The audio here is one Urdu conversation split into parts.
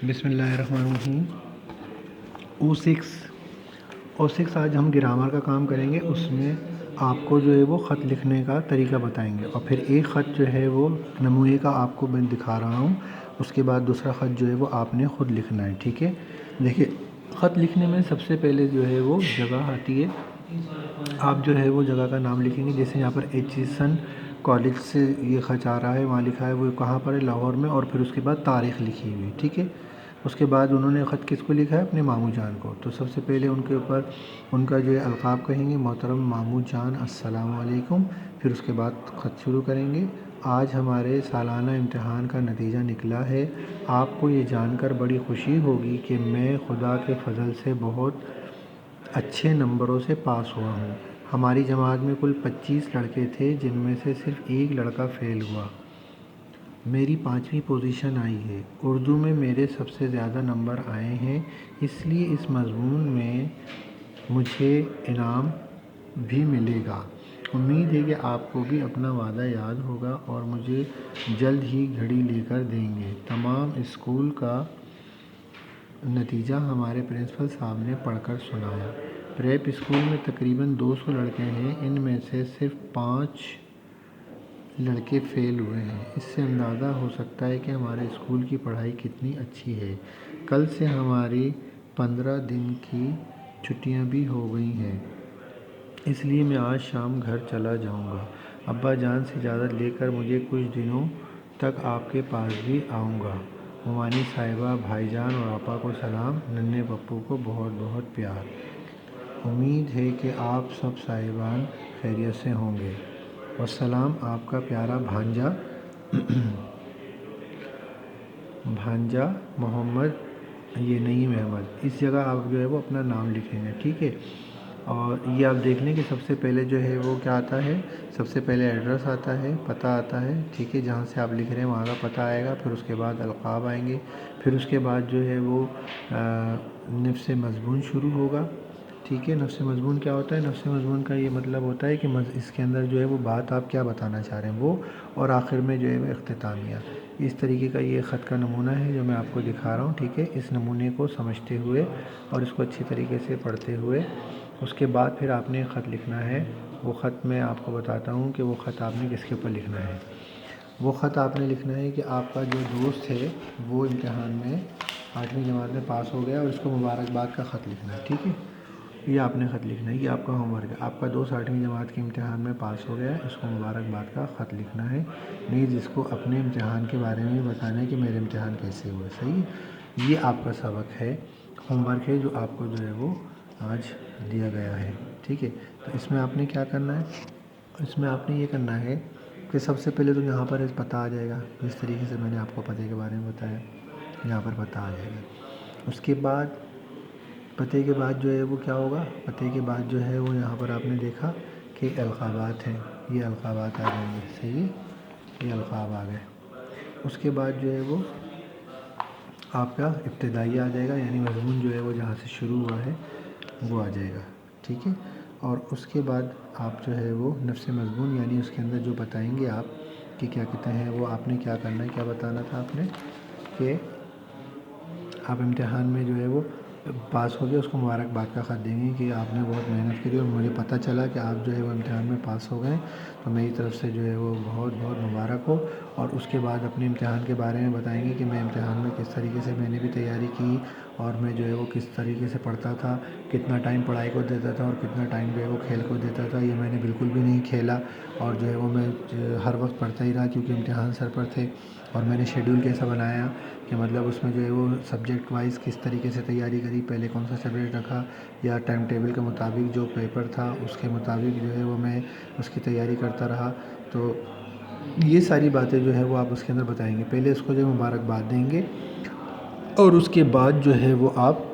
بسم اللہ الرحمن الرحیم۔ او سکس آج ہم گرامر کا کام کریں گے۔ اس میں آپ کو جو ہے وہ خط لکھنے کا طریقہ بتائیں گے، اور پھر ایک خط جو ہے وہ نمونے کا آپ کو میں دکھا رہا ہوں، اس کے بعد دوسرا خط جو ہے وہ آپ نے خود لکھنا ہے، ٹھیک ہے۔ دیکھیے، خط لکھنے میں سب سے پہلے جو ہے وہ جگہ آتی ہے۔ آپ جو ہے وہ جگہ کا نام لکھیں گے، جیسے یہاں پر ایچیسن کالج سے یہ خط آ رہا ہے، وہاں لکھا ہے وہ کہاں پر ہے، لاہور میں، اور پھر اس کے بعد تاریخ لکھی ہوئی، ٹھیک ہے۔ اس کے بعد انہوں نے خط کس کو لکھا ہے؟ اپنے ماموں جان کو۔ تو سب سے پہلے ان کے اوپر ان کا جو ہے القاب کہیں گے، محترم ماموں جان السلام علیکم۔ پھر اس کے بعد خط شروع کریں گے۔ آج ہمارے سالانہ امتحان کا نتیجہ نکلا ہے۔ آپ کو یہ جان کر بڑی خوشی ہوگی کہ میں خدا کے فضل سے بہت اچھے نمبروں سے پاس ہوا ہوں۔ ہماری جماعت میں کل 25 لڑکے تھے، جن میں سے صرف ایک لڑکا فیل ہوا۔ میری 5ویں پوزیشن آئی ہے۔ اردو میں میرے سب سے زیادہ نمبر آئے ہیں، اس لیے اس مضمون میں مجھے انعام بھی ملے گا۔ امید ہے کہ آپ کو بھی اپنا وعدہ یاد ہوگا اور مجھے جلد ہی گھڑی لے کر دیں گے۔ تمام اسکول کا نتیجہ ہمارے پرنسپل صاحب نے پڑھ کر سنایا۔ پریپ اسکول میں تقریباً 200 لڑکے ہیں، ان میں سے صرف 5 لڑکے فیل ہوئے ہیں۔ اس سے اندازہ ہو سکتا ہے کہ ہمارے اسکول کی پڑھائی کتنی اچھی ہے۔ کل سے ہماری 15 دن کی چھٹیاں بھی ہو گئی ہیں، اس لیے میں آج شام گھر چلا جاؤں گا۔ ابا جان سے اجازت لے کر مجھے کچھ دنوں تک آپ کے پاس بھی آؤں گا۔ مومانی صاحبہ، بھائی جان اور آپا کو سلام۔ ننھے پپو کو بہت بہت پیار۔ امید ہے کہ آپ سب صاحبان خیریت سے ہوں گے۔ والسلام، آپ کا پیارا بھانجا محمد نعیم احمد۔ اس جگہ آپ جو ہے وہ اپنا نام لکھیں گے، ٹھیک ہے۔ اور یہ آپ دیکھ لیں کہ سب سے پہلے جو ہے وہ کیا آتا ہے، سب سے پہلے ایڈریس آتا ہے، پتہ آتا ہے، ٹھیک ہے، جہاں سے آپ لکھ رہے ہیں وہاں کا پتہ آئے گا۔ پھر اس کے بعد القاب آئیں گے، پھر اس کے بعد جو ہے وہ نفس مضمون شروع ہوگا، ٹھیک ہے۔ نفس مضمون کیا ہوتا ہے؟ نفس مضمون کا یہ مطلب ہوتا ہے کہ اس کے اندر جو ہے وہ بات آپ کیا بتانا چاہ رہے ہیں وہ، اور آخر میں جو ہے وہ اختتامیہ۔ اس طریقے کا یہ خط کا نمونہ ہے جو میں آپ کو دکھا رہا ہوں، ٹھیک ہے۔ اس نمونے کو سمجھتے ہوئے اور اس کو اچھی طریقے سے پڑھتے ہوئے اس کے بعد پھر آپ نے خط لکھنا ہے۔ وہ خط میں آپ کو بتاتا ہوں کہ وہ خط آپ نے کس کے اوپر لکھنا ہے۔ وہ خط آپ نے لکھنا ہے کہ آپ کا جو دوست ہے وہ امتحان میں 8ویں جماعت میں پاس ہو گیا، اور اس کو مبارکباد کا خط لکھنا ہے، ٹھیک ہے۔ یہ آپ نے خط لکھنا ہے، یہ آپ کا ہوم ورک ہے۔ آپ کا دوست 8ویں جماعت کے امتحان میں پاس ہو گیا ہے، اس کو مبارکباد کا خط لکھنا ہے۔ نیز اس کو اپنے امتحان کے بارے میں بتانا ہے کہ میرے امتحان کیسے ہوئے، صحیح ہے۔ یہ آپ کا سبق ہے، ہوم ورک ہے، جو آپ کو جو ہے وہ آج دیا گیا ہے، ٹھیک ہے۔ تو اس میں آپ نے کیا کرنا ہے؟ اس میں آپ نے یہ کرنا ہے کہ سب سے پہلے تو یہاں پر پتہ آ جائے گا، جس طریقے سے میں نے آپ کو پتے کے بارے میں بتایا، یہاں پر پتہ آ جائے گا۔ اس کے بعد پتے کے بعد جو ہے وہ کیا ہوگا؟ پتے کے بعد جو ہے وہ یہاں پر آپ نے دیکھا کہ القابات ہیں، یہ القابات آ جائیں گے، صحیح ہے، یہ القاب آ گئے۔ اس کے بعد جو ہے وہ آپ کا ابتدائی آ جائے گا، یعنی مضمون جو ہے وہ جہاں سے شروع ہوا ہے وہ آ جائے گا، ٹھیک ہے۔ اور اس کے بعد آپ جو ہے وہ نفس مضمون، یعنی اس کے اندر جو بتائیں گے آپ کہ کیا کہتے ہیں وہ آپ نے کیا کرنا ہے، کیا بتانا تھا آپ نے کہ آپ امتحان میں جو ہے وہ پاس ہو گئے، اس کو مبارکباد کا خط دیں گے کہ آپ نے بہت محنت کری اور مجھے پتہ چلا کہ آپ جو ہے وہ امتحان میں پاس ہو گئے، تو میری طرف سے جو ہے وہ بہت بہت مبارک ہو۔ اور اس کے بعد اپنے امتحان کے بارے میں بتائیں گے کہ میں امتحان میں کس طریقے سے میں نے بھی تیاری کی، اور میں جو ہے وہ کس طریقے سے پڑھتا تھا، کتنا ٹائم پڑھائی کو دیتا تھا اور کتنا ٹائم جو ہے وہ کھیل کو دیتا تھا۔ یہ میں نے بالکل بھی نہیں کھیلا، اور جو ہے وہ میں ہر وقت پڑھتا ہی رہا، کیونکہ امتحان سر پر تھے۔ اور میں نے شیڈول کیسا بنایا کہ مطلب اس میں جو ہے وہ سبجیکٹ وائز کس طریقے سے تیاری کری، پہلے کون سا سبجیکٹ رکھا، یا ٹائم ٹیبل کے مطابق جو پیپر تھا اس کے مطابق جو ہے وہ میں اس کی تیاری کرتا رہا۔ تو یہ ساری باتیں جو ہے وہ آپ اس کے اندر بتائیں گے۔ پہلے اس کو جو مبارکباد دیں گے، اور اس کے بعد جو ہے وہ آپ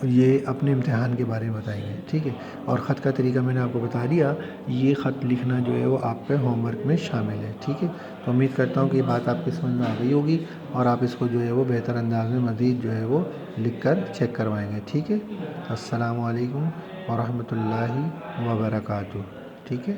یہ اپنے امتحان کے بارے میں بتائیں گے، ٹھیک ہے۔ اور خط کا طریقہ میں نے آپ کو بتا دیا، یہ خط لکھنا جو ہے وہ آپ کے ہوم ورک میں شامل ہے، ٹھیک ہے۔ تو امید کرتا ہوں کہ یہ بات آپ کی سمجھ میں آ گئی ہوگی، اور آپ اس کو جو ہے وہ بہتر انداز میں مزید جو ہے وہ لکھ کر چیک کروائیں گے، ٹھیک ہے۔ السلام علیکم ورحمۃ اللہ وبرکاتہ، ٹھیک ہے۔